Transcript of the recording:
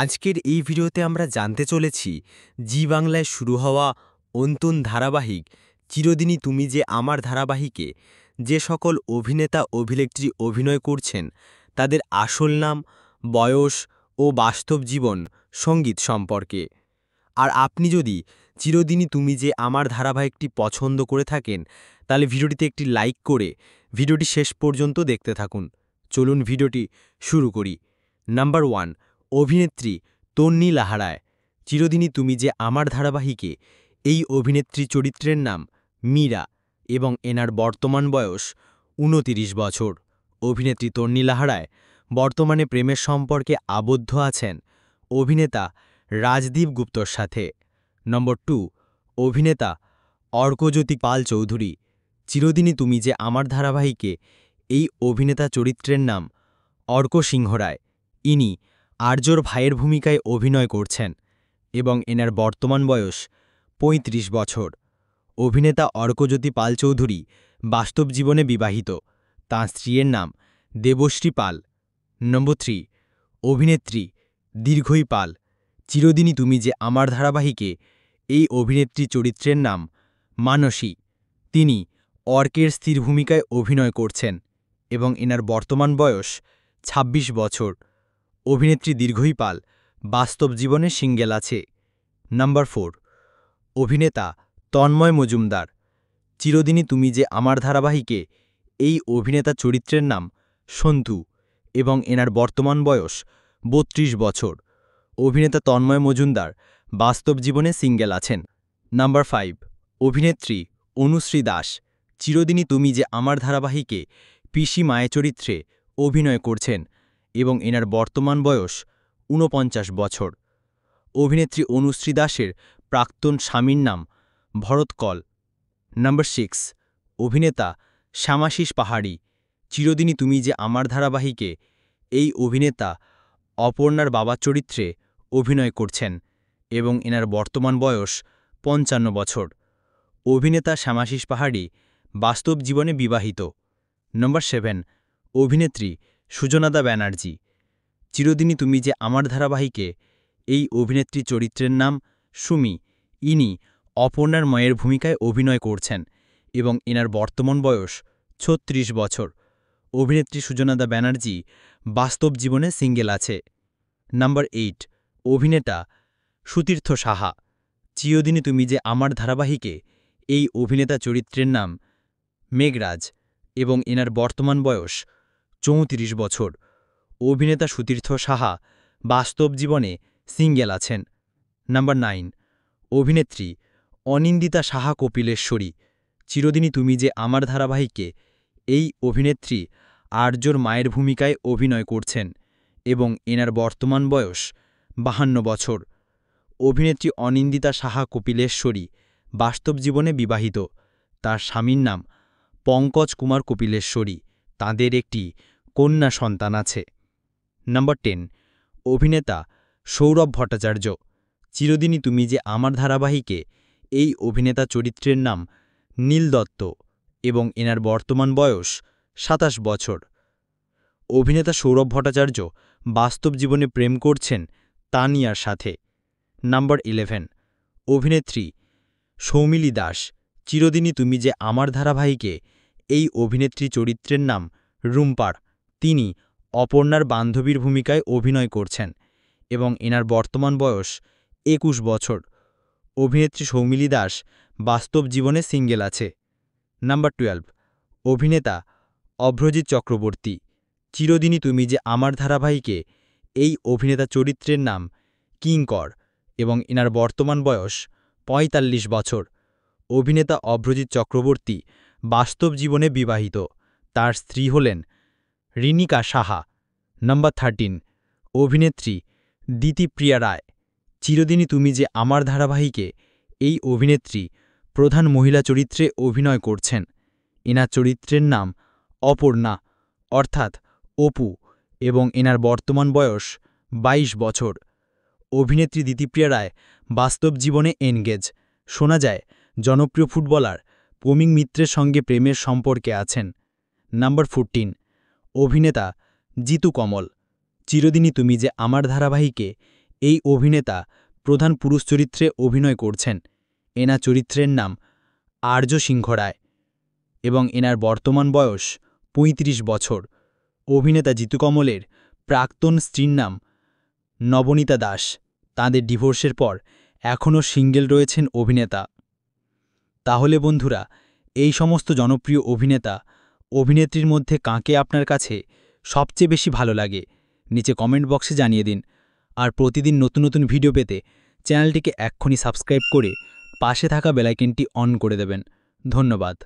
আজকের এই ভিডিওতে আমরা জানতে চলেছি জি বাংলায় শুরু হওয়া অন্তন ধারাবাহিক চিরদিনই তুমি যে আমার ধারাবাহিকে যে সকল অভিনেতা অভিনেত্রী অভিনয় করছেন তাদের আসল নাম, বয়স ও বাস্তব জীবন সঙ্গীত সম্পর্কে। আর আপনি যদি চিরদিনই তুমি যে আমার ধারাবাহিকটি পছন্দ করে থাকেন তাহলে ভিডিওটিতে একটি লাইক করে ভিডিওটি শেষ পর্যন্ত দেখতে থাকুন। চলুন ভিডিওটি শুরু করি। নাম্বার 1, অভিনেত্রী তন্নি লাহারায়। চিরদিনই তুমি যে আমার ধারাবাহিকে এই অভিনেত্রী চরিত্রের নাম মীরা এবং এনার বর্তমান বয়স 29 বছর। অভিনেত্রী তন্নি লাহারায় বর্তমানে প্রেমের সম্পর্কে আবদ্ধ আছেন অভিনেতা রাজদীপ গুপ্তর সাথে। নম্বর 2, অভিনেতা অর্কজ্যোতি পাল চৌধুরী। চিরদিনই তুমি যে আমার ধারাবাহিকে এই অভিনেতা চরিত্রের নাম অর্ক সিংহ রায়। ইনি আর্যর ভাইয়ের ভূমিকায় অভিনয় করছেন এবং এনার বর্তমান বয়স 35 বছর। অভিনেতা অর্কজ্যোতি পাল চৌধুরী বাস্তব জীবনে বিবাহিত। তাঁর স্ত্রীর নাম দেবশ্রী পাল। নম্বর 3, অভিনেত্রী দীর্ঘই পাল। চিরদিনই তুমি যে আমার ধারাবাহিকে এই অভিনেত্রী চরিত্রের নাম মানসী। তিনি অর্কের স্ত্রীর ভূমিকায় অভিনয় করছেন এবং এনার বর্তমান বয়স 26 বছর। অভিনেত্রী দীর্ঘই পাল বাস্তব জীবনে সিঙ্গেল আছে। নাম্বার 4, অভিনেতা তন্ময় মজুমদার। চিরদিনই তুমি যে আমার ধারাবাহিকে এই অভিনেতা চরিত্রের নাম সন্তু এবং এনার বর্তমান বয়স 32 বছর। অভিনেতা তন্ময় মজুমদার বাস্তব জীবনে সিঙ্গেল আছেন। নাম্বার 5, অভিনেত্রী অনুশ্রী দাস। চিরদিনই তুমি যে আমার ধারাবাহিকে পিসি মায়ের চরিত্রে অভিনয় করছেন এবং এনার বর্তমান বয়স 49 বছর। অভিনেত্রী অনুশ্রী দাসের প্রাক্তন স্বামীর নাম ভরত কল। নাম্বার 6, অভিনেতা শ্যামাশিস পাহাড়ি। চিরদিনই তুমি যে আমার ধারাবাহিকে এই অভিনেতা অপর্ণার বাবার চরিত্রে অভিনয় করছেন এবং এনার বর্তমান বয়স 55 বছর। অভিনেতা শ্যামাশিস পাহাড়ি বাস্তব জীবনে বিবাহিত। নম্বর 7, অভিনেত্রী সুজনাদা ব্যানার্জি। চিরদিনই তুমি যে আমার ধারাবাহিকে এই অভিনেত্রী চরিত্রের নাম সুমি। ইনি অপর্ণার মায়ের ভূমিকায় অভিনয় করছেন এবং এনার বর্তমান বয়স 36 বছর। অভিনেত্রী সুজনাদা ব্যানার্জি বাস্তব জীবনে সিঙ্গেল আছে। নাম্বার 8, অভিনেতা সুতীর্থ সাহা। চিরদিনই তুমি যে আমার ধারাবাহিকে এই অভিনেতা চরিত্রের নাম মেঘরাজ এবং এনার বর্তমান বয়স 34 বছর। অভিনেতা সুতীর্থ সাহা বাস্তব জীবনে সিঙ্গেল আছেন। নাম্বার 9, অভিনেত্রী অনিন্দিতা সাহা কপিলেশ্বরী। চিরদিনই তুমি যে আমার ধারাবাহিকে এই অভিনেত্রী আর্যর মায়ের ভূমিকায় অভিনয় করছেন এবং এনার বর্তমান বয়স 52 বছর। অভিনেত্রী অনিন্দিতা সাহা কপিলেশ্বরী বাস্তব জীবনে বিবাহিত। তার স্বামীর নাম পঙ্কজ কুমার কপিলেশ্বরী। তাঁদের একটি কন্যা সন্তান আছে। নাম্বার 10, অভিনেতা সৌরভ ভট্টাচার্য। চিরদিনই তুমি যে আমার ধারাবাহিকে এই অভিনেতা চরিত্রের নাম নীল দত্ত এবং এনার বর্তমান বয়স 27 বছর। অভিনেতা সৌরভ ভট্টাচার্য বাস্তব জীবনে প্রেম করছেন তানিয়ার সাথে। নাম্বার 11, অভিনেত্রী সৌমিলি দাস। চিরদিনই তুমি যে আমার ধারাবাহিকে এই অভিনেত্রী চরিত্রের নাম রুম্পার। তিনি অপর্ণার বান্ধবীর ভূমিকায় অভিনয় করছেন এবং এনার বর্তমান বয়স 21 বছর। অভিনেত্রী সৌমিলি দাস বাস্তব জীবনে সিঙ্গেল আছে। নাম্বার 12, অভিনেতা অভ্রজিৎ চক্রবর্তী। চিরদিনই তুমি যে আমার ধারাবাহিকে এই অভিনেতা চরিত্রের নাম কিঙ্কর এবং এনার বর্তমান বয়স 45 বছর। অভিনেতা অভ্রজিৎ চক্রবর্তী বাস্তব জীবনে বিবাহিত। তার স্ত্রী হলেন রিনিকা সাহা। নাম্বার 13, অভিনেত্রী দিতিপ্রিয়া রায়। চিরদিনই তুমি যে আমার ধারাবাহিকে এই অভিনেত্রী প্রধান মহিলা চরিত্রে অভিনয় করছেন। এনার চরিত্রের নাম অপর্ণা অর্থাৎ অপু এবং এনার বর্তমান বয়স 22 বছর। অভিনেত্রী দিতিপ্রিয়া রায় বাস্তব জীবনে এনগেজ। শোনা যায় জনপ্রিয় ফুটবলার পমিং মিত্রের সঙ্গে প্রেমের সম্পর্কে আছেন। নাম্বার 14, অভিনেতা জিতু কমল। চিরদিনই তুমি যে আমার ধারাবাহিকে এই অভিনেতা প্রধান পুরুষ চরিত্রে অভিনয় করছেন। এনার চরিত্রের নাম আর্য সিংহ রায় এবং এনার বর্তমান বয়স ৩৫ বছর। অভিনেতা জিতু কমলের প্রাক্তন স্ত্রীর নাম নবনীতা দাস। তাঁদের ডিভোর্সের পর এখনও সিঙ্গেল রয়েছেন অভিনেতা। তাহলে বন্ধুরা, এই সমস্ত জনপ্রিয় অভিনেতা অভিনেত্রীর মধ্যে কাকে আপনার কাছে সবচেয়ে বেশি ভালো লাগে নিচে কমেন্ট বক্সে জানিয়ে দিন। আর প্রতিদিন নতুন নতুন ভিডিও পেতে চ্যানেলটিকে এক্ষুনি সাবস্ক্রাইব করে পাশে থাকা বেল আইকনটি অন করে দেবেন। ধন্যবাদ।